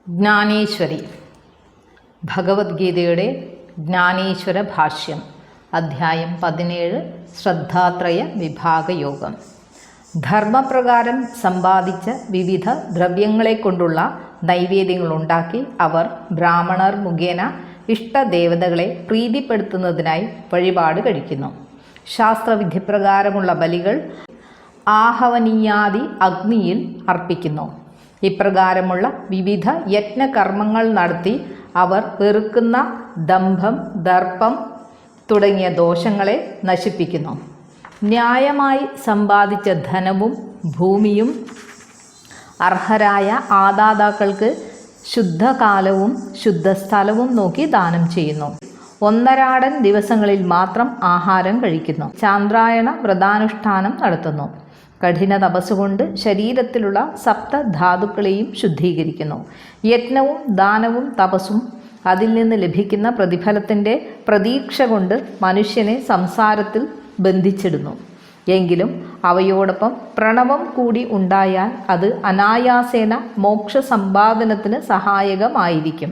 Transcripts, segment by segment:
ജ്ഞാനേശ്വരി ഭഗവത്ഗീതയുടെ ജ്ഞാനേശ്വര ഭാഷ്യം അധ്യായം 17 ശ്രദ്ധാത്രയ വിഭാഗയോഗം. ധർമ്മപ്രകാരം സമ്പാദിച്ച വിവിധ ദ്രവ്യങ്ങളെ കൊണ്ടുള്ള നൈവേദ്യങ്ങളുണ്ടാക്കി അവർ ബ്രാഹ്മണർ മുഖേന ഇഷ്ടദേവതകളെ പ്രീതിപ്പെടുത്തുന്നതിനായി വഴിപാട് കഴിക്കുന്നു. ശാസ്ത്രവിധിപ്രകാരമുള്ള ബലികൾ ആഹവനീയാദി അഗ്നിയിൽ അർപ്പിക്കുന്നു. ഇപ്രകാരമുള്ള വിവിധ യജ്ഞകർമ്മങ്ങൾ നടത്തി അവർ വെറുക്കുന്ന ദംഭം, ദർപ്പം തുടങ്ങിയ ദോഷങ്ങളെ നശിപ്പിക്കുന്നു. ന്യായമായി സമ്പാദിച്ച ധനവും ഭൂമിയും അർഹരായ ആദാതാക്കൾക്ക് ശുദ്ധകാലവും ശുദ്ധസ്ഥലവും നോക്കി ദാനം ചെയ്യുന്നു. ഒന്നരാടൻ ദിവസങ്ങളിൽ മാത്രം ആഹാരം കഴിക്കുന്നു. ചാന്ദ്രായണ വ്രതാനുഷ്ഠാനം നടത്തുന്നു. കഠിന തപസ്സുകൊണ്ട് ശരീരത്തിലുള്ള സപ്തധാതുക്കളെയും ശുദ്ധീകരിക്കുന്നു. യജ്ഞവും ദാനവും തപസ്സും അതിൽ നിന്ന് ലഭിക്കുന്ന പ്രതിഫലത്തിൻ്റെ പ്രതീക്ഷ കൊണ്ട് മനുഷ്യനെ സംസാരത്തിൽ ബന്ധിച്ചിടുന്നു. എങ്കിലും അവയോടൊപ്പം പ്രണവം കൂടി ഉണ്ടായാൽ അത് അനായാസേന മോക്ഷ സമ്പാദനത്തിന് സഹായകമായിരിക്കും.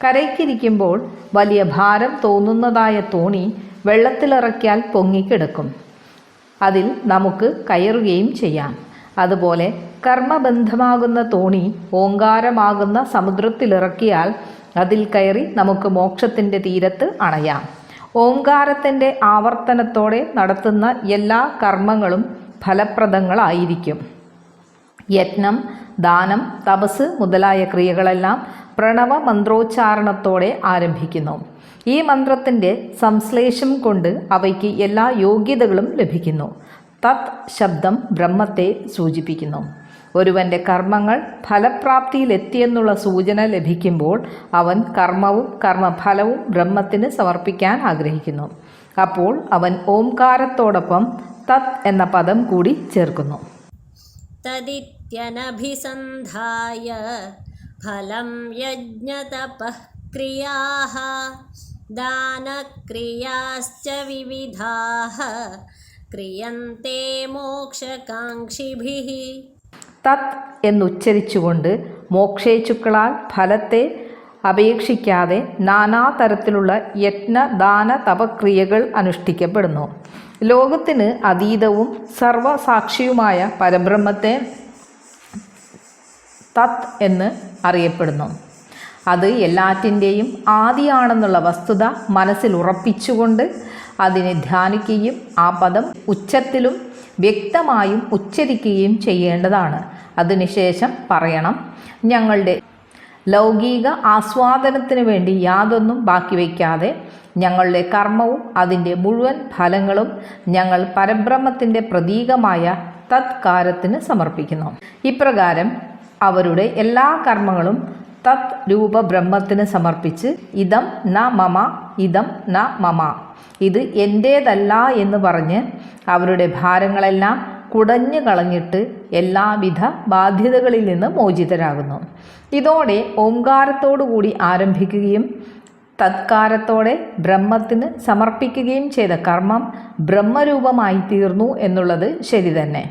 കരയ്ക്കിരിക്കുമ്പോൾ വലിയ ഭാരം തോന്നുന്നതായ തോണി വെള്ളത്തിലിറക്കിയാൽ പൊങ്ങിക്കിടക്കും. അതിൽ നമുക്ക് കയറുകയും ചെയ്യാം. അതുപോലെ കർമ്മബന്ധമാകുന്ന തോണി ഓങ്കാരമാകുന്ന സമുദ്രത്തിലിറക്കിയാൽ അതിൽ കയറി നമുക്ക് മോക്ഷത്തിൻ്റെ തീരത്ത് അണയാം. ഓങ്കാരത്തിൻ്റെ ആവർത്തനത്തോടെ നടത്തുന്ന എല്ലാ കർമ്മങ്ങളും ഫലപ്രദങ്ങളായിരിക്കും. യജ്ഞം, ദാനം, തപസ് മുതലായ ക്രിയകളെല്ലാം പ്രണവ മന്ത്രോച്ചാരണത്തോടെ ആരംഭിക്കുന്നു. ഈ മന്ത്രത്തിൻ്റെ സംശ്ലേഷം കൊണ്ട് അവയ്ക്ക് എല്ലാ യോഗ്യതകളും ലഭിക്കുന്നു. തത് ശബ്ദം ബ്രഹ്മത്തെ സൂചിപ്പിക്കുന്നു. ഒരുവൻ്റെ കർമ്മങ്ങൾ ഫലപ്രാപ്തിയിലെത്തിയെന്നുള്ള സൂചന ലഭിക്കുമ്പോൾ അവൻ കർമ്മവും കർമ്മഫലവും ബ്രഹ്മത്തിന് സമർപ്പിക്കാൻ ആഗ്രഹിക്കുന്നു. അപ്പോൾ അവൻ ഓംകാരത്തോടൊപ്പം തത് എന്ന പദം കൂടി ചേർക്കുന്നു. തദിത്യനഭിസന്ധായ ഫലം യജ്ഞതപഃ ക്രിയാഃ ദാനക്രിയാശ്ച വിവിധാഃ ക്രിയന്തെ മോക്ഷകാംക്ഷിഭിഃ. തത് എന്നുച്ചരിച്ചുകൊണ്ട് മോക്ഷേച്ഛുക്കളാൽ ഫലത്തെ അപേക്ഷിക്കാതെ നാനാതരത്തിലുള്ള യജ്ഞദാന തപക്രിയകൾ അനുഷ്ഠിക്കപ്പെടുന്നു. ലോകത്തിന് അതീതവും സർവസാക്ഷിയുമായ പരബ്രഹ്മത്തെ തത് എന്ന് അറിയപ്പെടുന്നു. അത് എല്ലാറ്റിൻ്റെയും ആദിയാണെന്നുള്ള വസ്തുത മനസ്സിൽ ഉറപ്പിച്ചുകൊണ്ട് അതിനെ ധ്യാനിക്കുകയും ആ പദം ഉച്ചത്തിലും വ്യക്തമായും ഉച്ചരിക്കുകയും ചെയ്യേണ്ടതാണ്. അതിനുശേഷം പറയണം: ഞങ്ങളുടെ ലൗകിക ആസ്വാദനത്തിന് വേണ്ടി യാതൊന്നും ബാക്കി വയ്ക്കാതെ ഞങ്ങളുടെ കർമ്മവും അതിൻ്റെ മുഴുവൻ ഫലങ്ങളും ഞങ്ങൾ പരബ്രഹ്മത്തിൻ്റെ പ്രതീകമായ തത്കാരത്തിന് സമർപ്പിക്കുന്നു. ഇപ്രകാരം അവരുടെ എല്ലാ കർമ്മങ്ങളും തത് രൂപ ബ്രഹ്മത്തിന് സമർപ്പിച്ച് ഇദം ന മമ, ഇദം ന മമ, ഇത് എൻ്റേതല്ല എന്ന് പറഞ്ഞ് അവരുടെ ഭാരങ്ങളെല്ലാം കുടഞ്ഞു കളഞ്ഞിട്ട് എല്ലാവിധ ബാധ്യതകളിൽ നിന്ന് മോചിതരാകുന്നു. ഇതോടെ ഓംകാരത്തോടുകൂടി ആരംഭിക്കുകയും തത്കാരത്തോടെ ബ്രഹ്മത്തിന് സമർപ്പിക്കുകയും ചെയ്ത കർമ്മം ബ്രഹ്മരൂപമായി തീർന്നു എന്നുള്ളത് ശരി തന്നെ.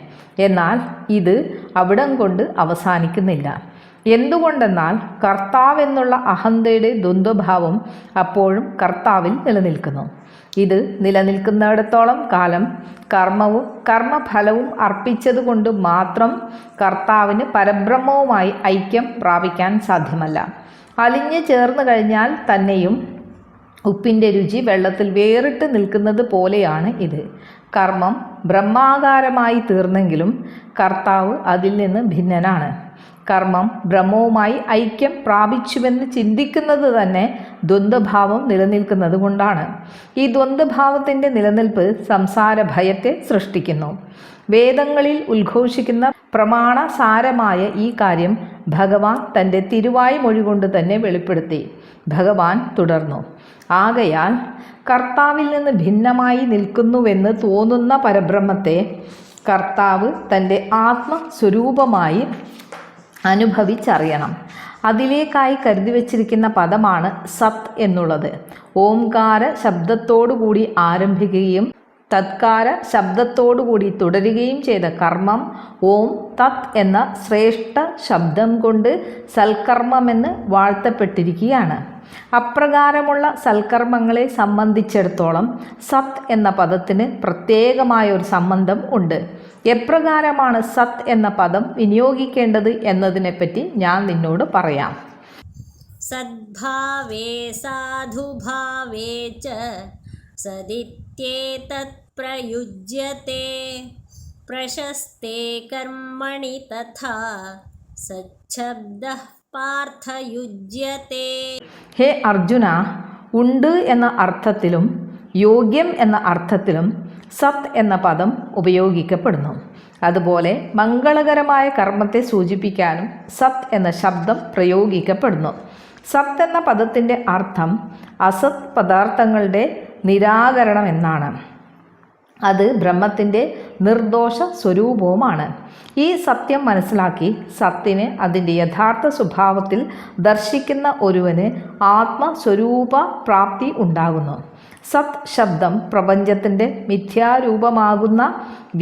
എന്നാൽ ഇത് അവിടം കൊണ്ട് അവസാനിക്കുന്നില്ല. എന്തുകൊണ്ടെന്നാൽ കർത്താവെന്നുള്ള അഹന്തയുടെ ദ്വന്ദ്വഭാവം അപ്പോഴും കർത്താവിൽ നിലനിൽക്കുന്നു. ഇത് നിലനിൽക്കുന്നിടത്തോളം കാലം കർമ്മവും കർമ്മഫലവും അർപ്പിച്ചതുകൊണ്ട് മാത്രം കർത്താവിന് പരബ്രഹ്മവുമായി ഐക്യം പ്രാപിക്കാൻ സാധ്യമല്ല. അലിഞ്ഞു ചേർന്ന് കഴിഞ്ഞാൽ തന്നെയും ഉപ്പിൻ്റെ രുചി വെള്ളത്തിൽ വേറിട്ട് നിൽക്കുന്നത് പോലെയാണ് ഇത്. കർമ്മം ബ്രഹ്മാകാരമായി തീർന്നെങ്കിലും കർത്താവ് അതിൽ നിന്ന് ഭിന്നനാണ്. കർമ്മം ബ്രഹ്മവുമായി ഐക്യം പ്രാപിച്ചുവെന്ന് ചിന്തിക്കുന്നത് തന്നെ ദ്വന്ദ്വഭാവം നിലനിൽക്കുന്നത് കൊണ്ടാണ്. ഈ ദ്വന്ദ്വഭാവത്തിൻ്റെ നിലനിൽപ്പ് സംസാര ഭയത്തെ സൃഷ്ടിക്കുന്നു. വേദങ്ങളിൽ ഉദ്ഘോഷിക്കുന്ന പ്രമാണസാരമായ ഈ കാര്യം ഭഗവാൻ തൻ്റെ തിരുവായ് മൊഴി കൊണ്ട് തന്നെ വെളിപ്പെടുത്തി. ഭഗവാൻ തുടർന്നു: ആകയാൽ കർത്താവിൽ നിന്ന് ഭിന്നമായി നിൽക്കുന്നുവെന്ന് തോന്നുന്ന പരബ്രഹ്മത്തെ കർത്താവ് തൻ്റെ ആത്മസ്വരൂപമായി അനുഭവിച്ചറിയണം. അതിലേക്കായി കരുതി വച്ചിരിക്കുന്ന പദമാണ് സത് എന്നുള്ളത്. ഓംകാര ശബ്ദത്തോടുകൂടി ആരംഭിക്കുകയും തത്കാര ശബ്ദത്തോടുകൂടി തുടരുകയും ചെയ്ത കർമ്മം ഓം തത് എന്ന ശ്രേഷ്ഠ ശബ്ദം കൊണ്ട് സൽക്കർമ്മമെന്ന് വാഴ്ത്തപ്പെട്ടിരിക്കുകയാണ്. അപ്രകാരമുള്ള സൽക്കർമ്മങ്ങളെ സംബന്ധിച്ചിടത്തോളം സത് എന്ന പദത്തിന് പ്രത്യേകമായ ഒരു സംബന്ധം ഉണ്ട്. എപ്രകാരമാണ് സത് എന്ന പദം വിനിയോഗിക്കേണ്ടത് എന്നതിനെപ്പറ്റി ഞാൻ നിന്നോട് പറയാം. സദ്ഭാവേ സാധുഭാവേ ച സദിത്യേതത് പ്രയുജ്യത്തെ പ്രശസ്തേ കർമ്മണി തഥാ സച്ഛബ്ദഃ പാർത്ഥയുജ്യത്തെ. ഹേ അർജുന, ഉണ്ട് എന്ന അർത്ഥത്തിലും യോഗ്യം എന്ന അർത്ഥത്തിലും സത് എന്ന പദം ഉപയോഗിക്കപ്പെടുന്നു. അതുപോലെ മംഗളകരമായ കർമ്മത്തെ സൂചിപ്പിക്കാനും സത് എന്ന ശബ്ദം പ്രയോഗിക്കപ്പെടുന്നു. സത് എന്ന പദത്തിൻ്റെ അർത്ഥം അസത് പദാർത്ഥങ്ങളുടെ നിരാകരണം എന്നാണ്. അത് ബ്രഹ്മത്തിൻ്റെ നിർദോഷ സ്വരൂപവുമാണ്. ഈ സത്യം മനസ്സിലാക്കി സത്തിനെ അതിൻ്റെ യഥാർത്ഥ സ്വഭാവത്തിൽ ദർശിക്കുന്ന ഒരുവന് ആത്മസ്വരൂപ പ്രാപ്തി ഉണ്ടാകുന്നു. സത് ശബ്ദം പ്രപഞ്ചത്തിൻ്റെ മിഥ്യാരൂപമാകുന്ന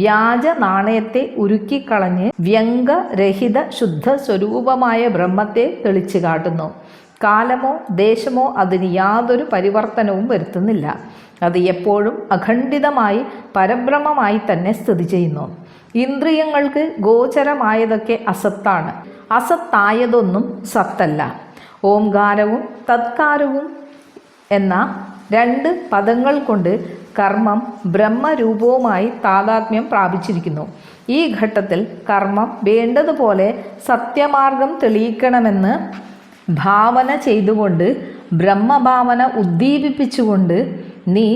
വ്യാജ നാണയത്തെ ഉരുക്കിക്കളഞ്ഞ് വ്യംഗരഹിത ശുദ്ധ സ്വരൂപമായ ബ്രഹ്മത്തെ തെളിച്ചു കാട്ടുന്നു. കാലമോ ദേശമോ അതിന് യാതൊരു പരിവർത്തനവും വരുത്തുന്നില്ല. അത് എപ്പോഴും അഖണ്ഡിതമായി പരബ്രഹ്മമായി തന്നെ സ്ഥിതി ചെയ്യുന്നു. ഇന്ദ്രിയങ്ങൾക്ക് ഗോചരമായതൊക്കെ അസത്താണ്. അസത്തായതൊന്നും സത്തല്ല. ഓംകാരവും തത്കാരവും എന്ന രണ്ട് പദങ്ങൾ കൊണ്ട് കർമ്മം ബ്രഹ്മരൂപവുമായി താതാത്മ്യം പ്രാപിച്ചിരിക്കുന്നു. ഈ ഘട്ടത്തിൽ കർമ്മം വേണ്ടതുപോലെ സത്യമാർഗം തെളിയിക്കണമെന്ന് ഭാവന ചെയ്തുകൊണ്ട് ബ്രഹ്മഭാവന ഉദ്ദീപിപ്പിച്ചുകൊണ്ട് നീ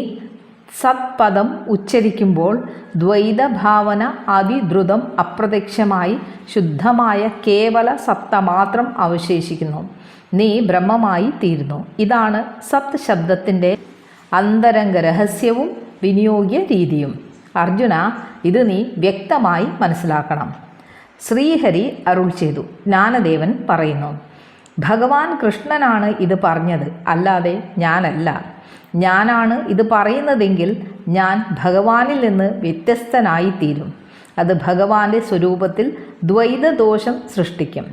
സത്പദം ഉച്ചരിക്കുമ്പോൾ ദ്വൈതഭാവന അതിദ്രുതം അപ്രത്യക്ഷമായി ശുദ്ധമായ കേവല സത്ത മാത്രം അവശേഷിക്കുന്നു. നീ ബ്രഹ്മമായി തീരുന്നു. ഇതാണ് സത് ശബ്ദത്തിൻ്റെ അന്തരംഗ രഹസ്യവും വിനിയോഗ്യ രീതിയും. അർജുന, ഇത് നീ വ്യക്തമായി മനസ്സിലാക്കണം. ശ്രീഹരി അരുൾ ചെയ്തു. ജ്ഞാനദേവൻ പറയുന്നു, ഭഗവാൻ കൃഷ്ണനാണ് ഇത് പറഞ്ഞത്, അല്ലാതെ ഞാനല്ല. ഞാനാണ് ഇത് പറയുന്നതെങ്കിൽ ഞാൻ ഭഗവാനിൽ നിന്ന് വ്യത്യസ്തനായിത്തീരും. അത് ഭഗവാന്റെ സ്വരൂപത്തിൽ ദ്വൈതദോഷം സൃഷ്ടിക്കും.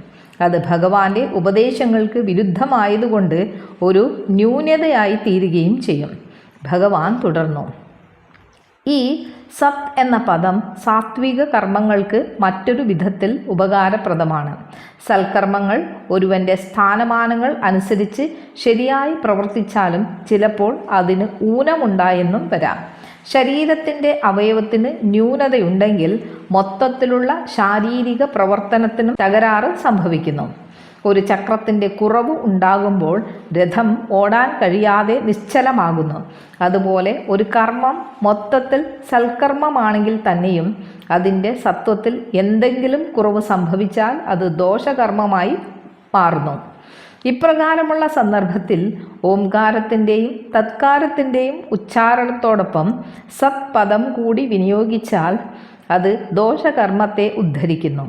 അത് ഭഗവാന്റെ ഉപദേശങ്ങൾക്ക് വിരുദ്ധമായതുകൊണ്ട് ഒരു ന്യൂനതയായി തീരുകയും ചെയ്യും. ഭഗവാൻ തുടർന്നു, ഈ സത് എന്ന പദം സാത്വിക കർമ്മങ്ങൾക്ക് മറ്റൊരു വിധത്തിൽ ഉപകാരപ്രദമാണ്. സൽക്കർമ്മങ്ങൾ ഒരുവൻ്റെ സ്ഥാനമാനങ്ങൾ അനുസരിച്ച് ശരിയായി പ്രവർത്തിച്ചാലും ചിലപ്പോൾ അതിന് ഊനമുണ്ടായെന്നും വരാം. ശരീരത്തിൻ്റെ അവയവത്തിന് ന്യൂനതയുണ്ടെങ്കിൽ മൊത്തത്തിലുള്ള ശാരീരിക പ്രവർത്തനത്തിനും തകരാറ് സംഭവിക്കുന്നു. ഒരു ചക്രത്തിൻ്റെ കുറവ് ഉണ്ടാകുമ്പോൾ രഥം ഓടാൻ കഴിയാതെ നിശ്ചലമാകുന്നു. അതുപോലെ ഒരു കർമ്മം മൊത്തത്തിൽ സൽക്കർമ്മമാണെങ്കിൽ തന്നെയും അതിൻ്റെ സത്വത്തിൽ എന്തെങ്കിലും കുറവ് സംഭവിച്ചാൽ അത് ദോഷകർമ്മമായി മാറുന്നു. ഇപ്രകാരമുള്ള സന്ദർഭത്തിൽ ഓംകാരത്തിൻ്റെയും തത്കാരത്തിൻ്റെയും ഉച്ചാരണത്തോടൊപ്പം സത് പദം കൂടി വിനിയോഗിച്ചാൽ അത് ദോഷകർമ്മത്തെ ഉദ്ധരിക്കുന്നു.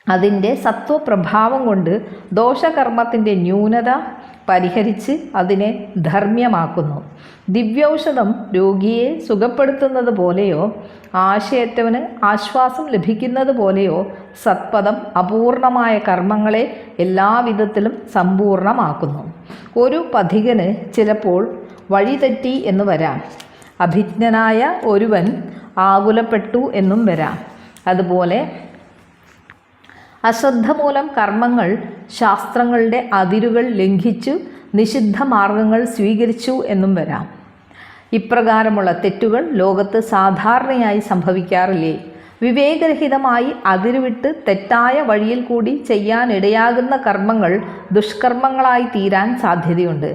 അതിൻ്റെ സത്വപ്രഭാവം കൊണ്ട് ദോഷകർമ്മത്തിൻ്റെ ന്യൂനത പരിഹരിച്ച് അതിനെ ധർമ്മ്യമാക്കുന്നു. ദിവ്യൌഷധം രോഗിയെ സുഖപ്പെടുത്തുന്നത് പോലെയോ ആശയറ്റവന് ആശ്വാസം ലഭിക്കുന്നത് പോലെയോ സത്പദം അപൂർണമായ കർമ്മങ്ങളെ എല്ലാവിധത്തിലും സമ്പൂർണമാക്കുന്നു. ഒരു പഥികന് ചിലപ്പോൾ വഴിതെറ്റി എന്ന് വരാം. അഭിജ്ഞനായ ഒരുവൻ ആകുലപ്പെട്ടു എന്നും വരാം. അതുപോലെ അശ്രദ്ധ മൂലം കർമ്മങ്ങൾ ശാസ്ത്രങ്ങളുടെ അതിരുകൾ ലംഘിച്ചു നിഷിദ്ധ മാർഗങ്ങൾ സ്വീകരിച്ചു എന്നും വരാം. ഇപ്രകാരമുള്ള തെറ്റുകൾ ലോകത്ത് സാധാരണയായി സംഭവിക്കാറില്ലേ? വിവേകരഹിതമായി അതിരുവിട്ട് തെറ്റായ വഴിയിൽ കൂടി ചെയ്യാനിടയാകുന്ന കർമ്മങ്ങൾ ദുഷ്കർമ്മങ്ങളായി തീരാൻ സാധ്യതയുണ്ട്.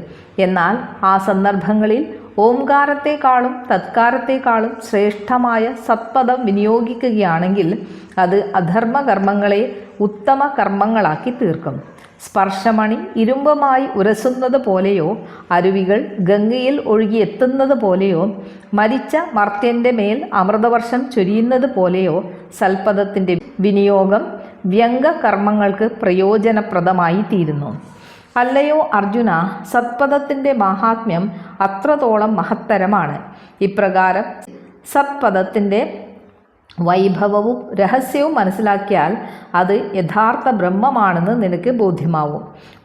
എന്നാൽ ആ സന്ദർഭങ്ങളിൽ ഓംകാരത്തെക്കാളും തത്കാരത്തെക്കാളും ശ്രേഷ്ഠമായ സത്പദം വിനിയോഗിക്കുകയാണെങ്കിൽ അത് അധർമ്മകർമ്മങ്ങളെ ഉത്തമ കർമ്മങ്ങളാക്കി തീർക്കും. സ്പർശമണി ഇരുമ്പുമായി ഉരസുന്നത് പോലെയോ അരുവികൾ ഗംഗയിൽ ഒഴുകിയെത്തുന്നത് പോലെയോ മരിച്ച മർത്യൻ്റെ മേൽ അമൃതവർഷം ചൊരിയുന്നത് പോലെയോ സൽപദത്തിൻ്റെ വിനിയോഗം വ്യംഗകർമ്മങ്ങൾക്ക് പ്രയോജനപ്രദമായി തീരുന്നു. അല്ലയോ അർജുന, സത്പദത്തിൻ്റെ മാഹാത്മ്യം അത്രത്തോളം മഹത്തരമാണ്. ഇപ്രകാരം സത്പദത്തിൻ്റെ വൈഭവവും രഹസ്യവും മനസ്സിലാക്കിയാൽ അത് യഥാർത്ഥ ബ്രഹ്മമാണെന്ന് നിനക്ക് ബോധ്യമാവും.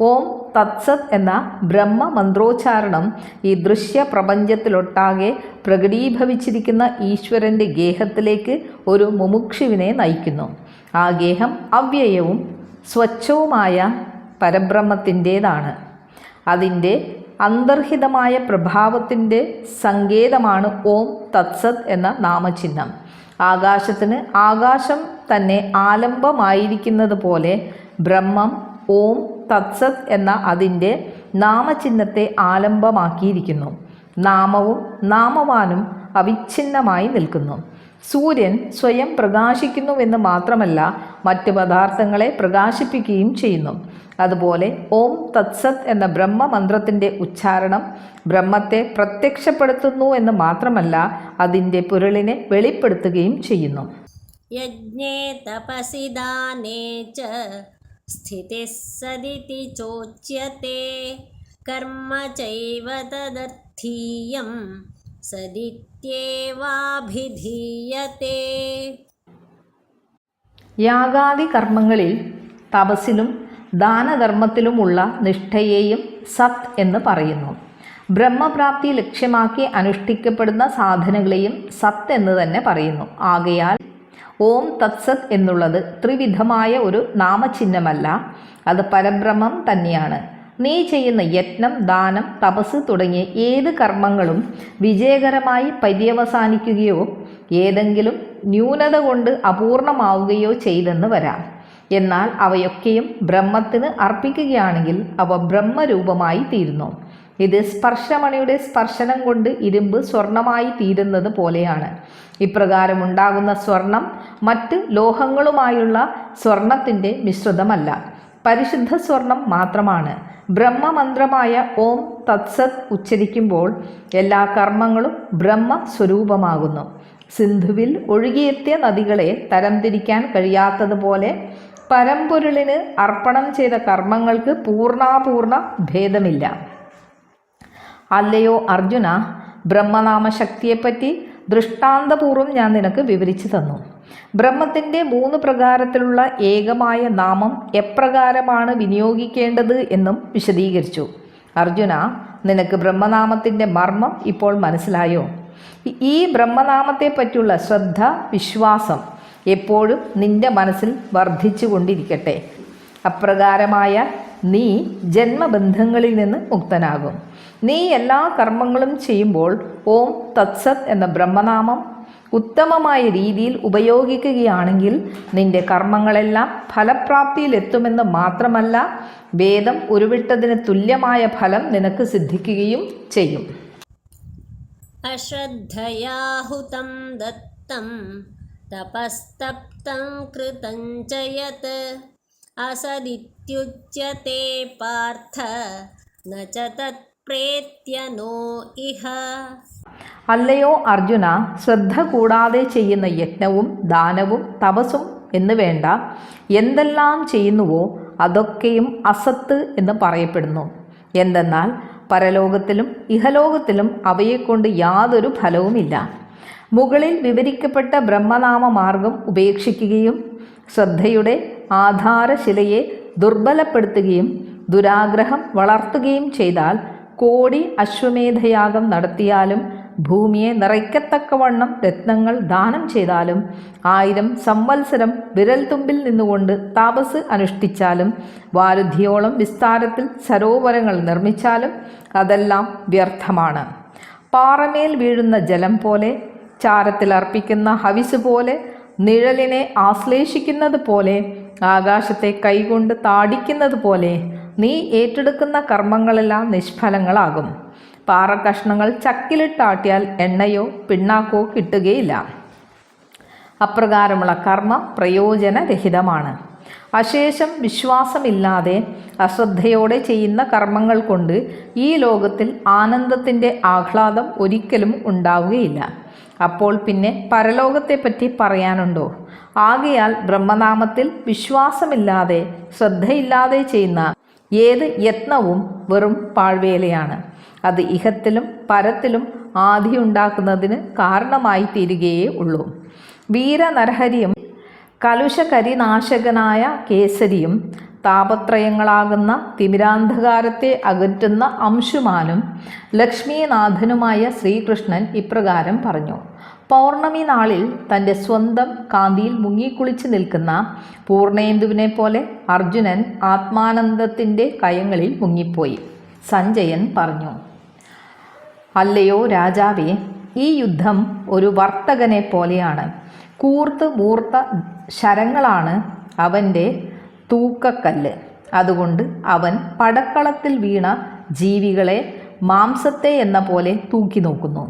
ഓം തത്സത് എന്ന ബ്രഹ്മമന്ത്രോച്ചാരണം ഈ ദൃശ്യ പ്രപഞ്ചത്തിലൊട്ടാകെ പ്രകടീഭവിച്ചിരിക്കുന്ന ഈശ്വരൻ്റെ ഗേഹത്തിലേക്ക് ഒരു മുമുക്ഷുവിനെ നയിക്കുന്നു. ആ ഗേഹം അവ്യയവും സ്വച്ഛവുമായ പരബ്രഹ്മത്തിൻ്റേതാണ്. അതിൻ്റെ അന്തർഹിതമായ പ്രഭാവത്തിൻ്റെ സങ്കേതമാണ് ഓം തത്സത് എന്ന നാമചിഹ്നം. ആകാശത്തിന് ആകാശം തന്നെ ആലംബമായിരിക്കുന്നത് പോലെ ബ്രഹ്മം ഓം തത്സത് എന്ന അതിൻ്റെ നാമചിഹ്നത്തെ ആലംബമാക്കിയിരിക്കുന്നു. നാമവും നാമവാനും അവിഛിന്നമായി നിൽക്കുന്നു. സൂര്യൻ സ്വയം പ്രകാശിക്കുന്നുവെന്ന് മാത്രമല്ല, മറ്റ് പദാർത്ഥങ്ങളെ പ്രകാശിപ്പിക്കുകയും ചെയ്യുന്നു. അതുപോലെ ഓം തത്സത് എന്ന ബ്രഹ്മമന്ത്രത്തിൻ്റെ ഉച്ചാരണം ബ്രഹ്മത്തെ പ്രത്യക്ഷപ്പെടുത്തുന്നു എന്ന് മാത്രമല്ല, അതിൻ്റെ പൊരുളിനെ വെളിപ്പെടുത്തുകയും ചെയ്യുന്നു. യജ്ഞേ തപസി ദാനേ ച സ്ഥിതിഃ സദിതി ചോച്യത്തെ കർമ്മ ചൈവ തദർത്ഥീയം സദിത്യേവാഭിധീയത്തെ. യാഗാദി കർമ്മങ്ങളിൽ തപസ്സിലും ദാനധർമ്മത്തിലുമുള്ള നിഷ്ഠയെയും സത് എന്ന് പറയുന്നു. ബ്രഹ്മപ്രാപ്തി ലക്ഷ്യമാക്കി അനുഷ്ഠിക്കപ്പെടുന്ന സാധനകളെയും സത്ത് എന്ന് തന്നെ പറയുന്നു. ആകയാൽ ഓം തത്സത് എന്നുള്ളത് ത്രിവിധമായ ഒരു നാമചിഹ്നമല്ല, അത് പരബ്രഹ്മം തന്നെയാണ്. നീ ചെയ്യുന്ന യത്നം, ദാനം, തപസ് തുടങ്ങിയ ഏത് കർമ്മങ്ങളും വിജയകരമായി പര്യവസാനിക്കുകയോ ഏതെങ്കിലും ന്യൂനത കൊണ്ട് അപൂർണമാവുകയോ ചെയ്തെന്ന് വരാം. എന്നാൽ അവയൊക്കെയും ബ്രഹ്മത്തിന് അർപ്പിക്കുകയാണെങ്കിൽ അവ ബ്രഹ്മരൂപമായി തീരുന്നു. ഇത് സ്പർശമണിയുടെ സ്പർശനം കൊണ്ട് ഇരുമ്പ് സ്വർണമായി തീരുന്നത് പോലെയാണ്. ഇപ്രകാരം ഉണ്ടാകുന്ന സ്വർണം മറ്റ് ലോഹങ്ങളുമായുള്ള സ്വർണത്തിൻ്റെ മിശ്രിതമല്ല, പരിശുദ്ധ സ്വർണം മാത്രമാണ്. ബ്രഹ്മമന്ത്രമായ ഓം തത്സത് ഉച്ചരിക്കുമ്പോൾ എല്ലാ കർമ്മങ്ങളും ബ്രഹ്മസ്വരൂപമാകുന്നു. സിന്ധുവിൽ ഒഴുകിയെത്തിയ നദികളെ തരംതിരിക്കാൻ കഴിയാത്തതുപോലെ പരമ്പൊരുളിന് അർപ്പണം ചെയ്ത കർമ്മങ്ങൾക്ക് പൂർണ്ണാപൂർണ ഭേദമില്ല. അല്ലയോ അർജുന, ബ്രഹ്മനാമശക്തിയെപ്പറ്റി ദൃഷ്ടാന്തപൂർവം ഞാൻ നിനക്ക് വിവരിച്ചു തന്നു. ബ്രഹ്മത്തിൻ്റെ 3 പ്രകാരത്തിലുള്ള ഏകമായ നാമം എപ്രകാരമാണ് വിനിയോഗിക്കേണ്ടത് എന്നും വിശദീകരിച്ചു. അർജുന, നിനക്ക് ബ്രഹ്മനാമത്തിൻ്റെ മർമ്മം ഇപ്പോൾ മനസ്സിലായോ? ഈ ബ്രഹ്മനാമത്തെ പറ്റിയുള്ള ശ്രദ്ധ, വിശ്വാസം എപ്പോഴും നിന്റെ മനസ്സിൽ വർദ്ധിച്ചു കൊണ്ടിരിക്കട്ടെ. അപ്രകാരമായ നീ ജന്മബന്ധങ്ങളിൽ നിന്ന് മുക്തനാകും. നീ എല്ലാ കർമ്മങ്ങളും ചെയ്യുമ്പോൾ ഓം തത്സത് എന്ന ബ്രഹ്മനാമം ഉത്തമമായ രീതിയിൽ ഉപയോഗിക്കുകയാണെങ്കിൽ നിന്റെ കർമ്മങ്ങളെല്ലാം ഫലപ്രാപ്തിയിലെത്തുമെന്ന് മാത്രമല്ല, വേദം ഉരുവിട്ടതിന് തുല്യമായ ഫലം നിനക്ക് സിദ്ധിക്കുകയും ചെയ്യും. അശ്രദ്ധയാഹുതം ദത്തം തപസ്തപ്തം കൃതം ച യത് അസദിത്യുച്യത്തെ പാർത്ഥ ന ച തത്പ്രേത്യ ഇഹ. അല്ലയോ അർജുന, ശ്രദ്ധ കൂടാതെ ചെയ്യുന്ന യജ്ഞവും ദാനവും തപസ്സും എന്ന് വേണ്ട എന്തെല്ലാം ചെയ്യുന്നുവോ അതൊക്കെയും അസത്ത് എന്ന് പറയപ്പെടുന്നു. എന്തെന്നാൽ പരലോകത്തിലും ഇഹലോകത്തിലും അവയെക്കൊണ്ട് യാതൊരു ഫലവുമില്ല. മുകളിൽ വിവരിക്കപ്പെട്ട ബ്രഹ്മനാമ മാർഗം ഉപേക്ഷിക്കുകയും ശ്രദ്ധയുടെ ആധാരശിലയെ ദുർബലപ്പെടുത്തുകയും ദുരാഗ്രഹം വളർത്തുകയും ചെയ്താൽ കോടി അശ്വമേധയാഗം നടത്തിയാലും ഭൂമിയെ നിറയ്ക്കത്തക്കവണ്ണം രത്നങ്ങൾ ദാനം ചെയ്താലും 1000 സംവത്സരം വിരൽത്തുമ്പിൽ നിന്നുകൊണ്ട് തപസ് അനുഷ്ഠിച്ചാലും വാരുധിയോളം വിസ്താരത്തിൽ സരോവരങ്ങൾ നിർമ്മിച്ചാലും അതെല്ലാം വ്യർത്ഥമാണ്. പാറമേൽ വീഴുന്ന ജലം പോലെ, ചാരത്തിൽ അർപ്പിക്കുന്ന ഹവിസ് പോലെ, നിഴലിനെ ആശ്ലേഷിക്കുന്നത് പോലെ, ആകാശത്തെ കൈകൊണ്ട് താടിക്കുന്നത് പോലെ നീ ഏറ്റെടുക്കുന്ന കർമ്മങ്ങളെല്ലാം നിഷ്ഫലങ്ങളാകും. പാറക്കഷ്ണങ്ങൾ ചക്കിലിട്ടാട്ടിയാൽ എണ്ണയോ പിണ്ണാക്കോ കിട്ടുകയില്ല. അപ്രകാരമുള്ള കർമ്മം പ്രയോജനരഹിതമാണ്. അശേഷം വിശ്വാസമില്ലാതെ അശ്രദ്ധയോടെ ചെയ്യുന്ന കർമ്മങ്ങൾ കൊണ്ട് ഈ ലോകത്തിൽ ആനന്ദത്തിൻ്റെ ആഹ്ലാദം ഒരിക്കലും ഉണ്ടാവുകയില്ല. അപ്പോൾ പിന്നെ പരലോകത്തെപ്പറ്റി പറയാനുണ്ടോ? ആകയാൽ ബ്രഹ്മനാമത്തിൽ വിശ്വാസമില്ലാതെ ശ്രദ്ധയില്ലാതെ ചെയ്യുന്ന ഏത് യത്നവും വെറും പാഴ്വേലയാണ്. അത് ഇഹത്തിലും പരത്തിലും ആധിയുണ്ടാക്കുന്നതിന് കാരണമായി തീരുകയേ ഉള്ളൂ. വീരനരഹരിയും കലുഷകരിനാശകനായ കേസരിയും താപത്രയങ്ങളാകുന്ന തിമിരാന്ധകാരത്തെ അകറ്റുന്ന അംശുമാനും ലക്ഷ്മീനാഥനുമായ ശ്രീകൃഷ്ണൻ ഇപ്രകാരം പറഞ്ഞു. പൗർണമി നാളിൽ തൻ്റെ സ്വന്തം കാന്തിയിൽ മുങ്ങിക്കുളിച്ച് നിൽക്കുന്ന പൂർണേന്ദുവിനെ പോലെ അർജുനൻ ആത്മാനന്ദത്തിൻ്റെ കയങ്ങളിൽ മുങ്ങിപ്പോയി. സഞ്ജയൻ പറഞ്ഞു, അല്ലയോ രാജാവേ, ഈ യുദ്ധം ഒരു വർത്തകനെ പോലെയാണ്. കൂർത്ത് മൂർത്ത ശരങ്ങളാണ് അവൻ്റെ തൂക്കക്കല്ല്. അതുകൊണ്ട് അവൻ പടക്കളത്തിൽ വീണ ജീവികളെ മാംസത്തെ എന്ന പോലെ തൂക്കി നോക്കുന്നു.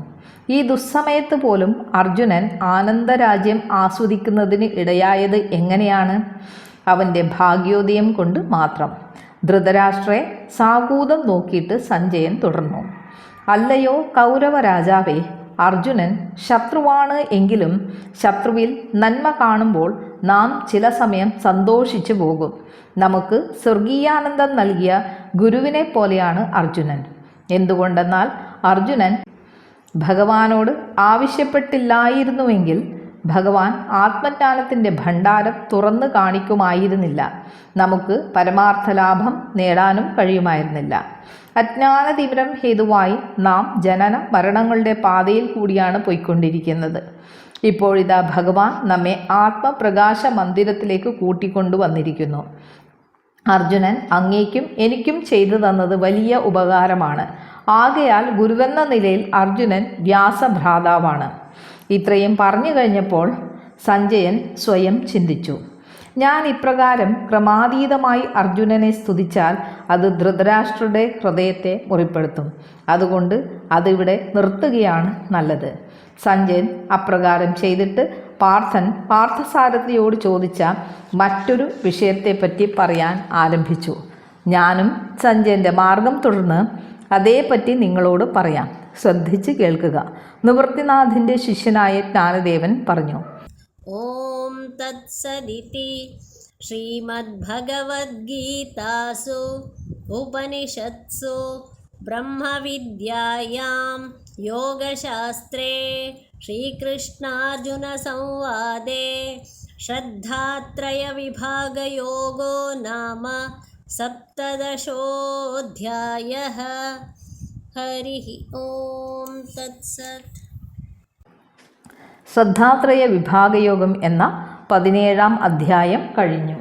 ഈ ദുസ്സമയത്ത് പോലും അർജുനൻ ആനന്ദരാജ്യം ആസ്വദിക്കുന്നതിന് ഇടയായത് എങ്ങനെയാണ്? അവൻ്റെ ഭാഗ്യോദയം കൊണ്ട് മാത്രം. ധൃതരാഷ്ട്രയെ സാകൂതം നോക്കിയിട്ട് സഞ്ജയൻ തുടർന്നു. അല്ലയോ കൗരവ രാജാവേ, അർജുനൻ ശത്രുവാണ് എങ്കിലും ശത്രുവിൽ നന്മ കാണുമ്പോൾ നാം ചില സമയം സന്തോഷിച്ചു പോകും. നമുക്ക് സ്വർഗീയാനന്ദം നൽകിയ ഗുരുവിനെ പോലെയാണ് അർജുനൻ. എന്തുകൊണ്ടെന്നാൽ അർജുനൻ ഭഗവാനോട് ആവശ്യപ്പെട്ടില്ലായിരുന്നുവെങ്കിൽ ഭഗവാൻ ആത്മജ്ഞാനത്തിൻ്റെ ഭണ്ഡാരം തുറന്നു കാണിക്കുമായിരുന്നില്ല. നമുക്ക് പരമാർത്ഥ ലാഭം നേടാനും കഴിയുമായിരുന്നില്ല. അജ്ഞാനതിമിരം ഹേതുവായി നാം ജനന മരണങ്ങളുടെ പാതയിൽ കൂടിയാണ് പോയിക്കൊണ്ടിരിക്കുന്നത്. ഇപ്പോഴിതാ ഭഗവാൻ നമ്മെ ആത്മപ്രകാശ മന്ദിരത്തിലേക്ക് കൂട്ടിക്കൊണ്ടുവന്നിരിക്കുന്നു. അർജുനൻ അങ്ങേക്കും എനിക്കും ചെയ്തു തന്നത് വലിയ ഉപകാരമാണ്. ആകയാൽ ഗുരുവെന്ന നിലയിൽ അർജുനൻ വ്യാസഭ്രാതാവാണ്. ഇത്രയും പറഞ്ഞു കഴിഞ്ഞപ്പോൾ സഞ്ജയൻ സ്വയം ചിന്തിച്ചു. ഞാൻ ഇപ്രകാരം ക്രമാതീതമായി അർജുനനെ സ്തുതിച്ചാൽ അത് ധൃതരാഷ്ട്രരുടെ ഹൃദയത്തെ മുറിപ്പെടുത്തും. അതുകൊണ്ട് അതിവിടെ നിർത്തുകയാണ് നല്ലത്. സഞ്ജയൻ അപ്രകാരം ചെയ്തിട്ട് പാർത്ഥസാരഥിയോട് ചോദിച്ച മറ്റൊരു വിഷയത്തെപ്പറ്റി പറയാൻ ആരംഭിച്ചു. ഞാനും സഞ്ജയൻ്റെ മാർഗം തുടർന്ന് അതേപ്പറ്റി നിങ്ങളോട് പറയാം. ശ്രദ്ധിച്ച് കേൾക്കുക. നിവൃത്തിനാഥിൻ്റെ ശിഷ്യനായ ജ്ഞാനദേവൻ പറഞ്ഞു. ഓം തത്സദിതി ശ്രീമദ്ഭഗവദ്ഗീതാസു ഉപനിഷത്സു ബ്രഹ്മവിദ്യായാം യോഗശാസ്ത്രേ ശ്രീകൃഷ്ണാർജുനസംവാദേ ശ്രദ്ധാത്രയവിഭാഗയോഗോ നാമ സപ്തദശോऽധ്യായഃ. ഹരിഃ ഓം തത്സത്. ശ്രദ്ധാത്രയ വിഭാഗയോഗം എന്ന 17-ാം അധ്യായം കഴിഞ്ഞു.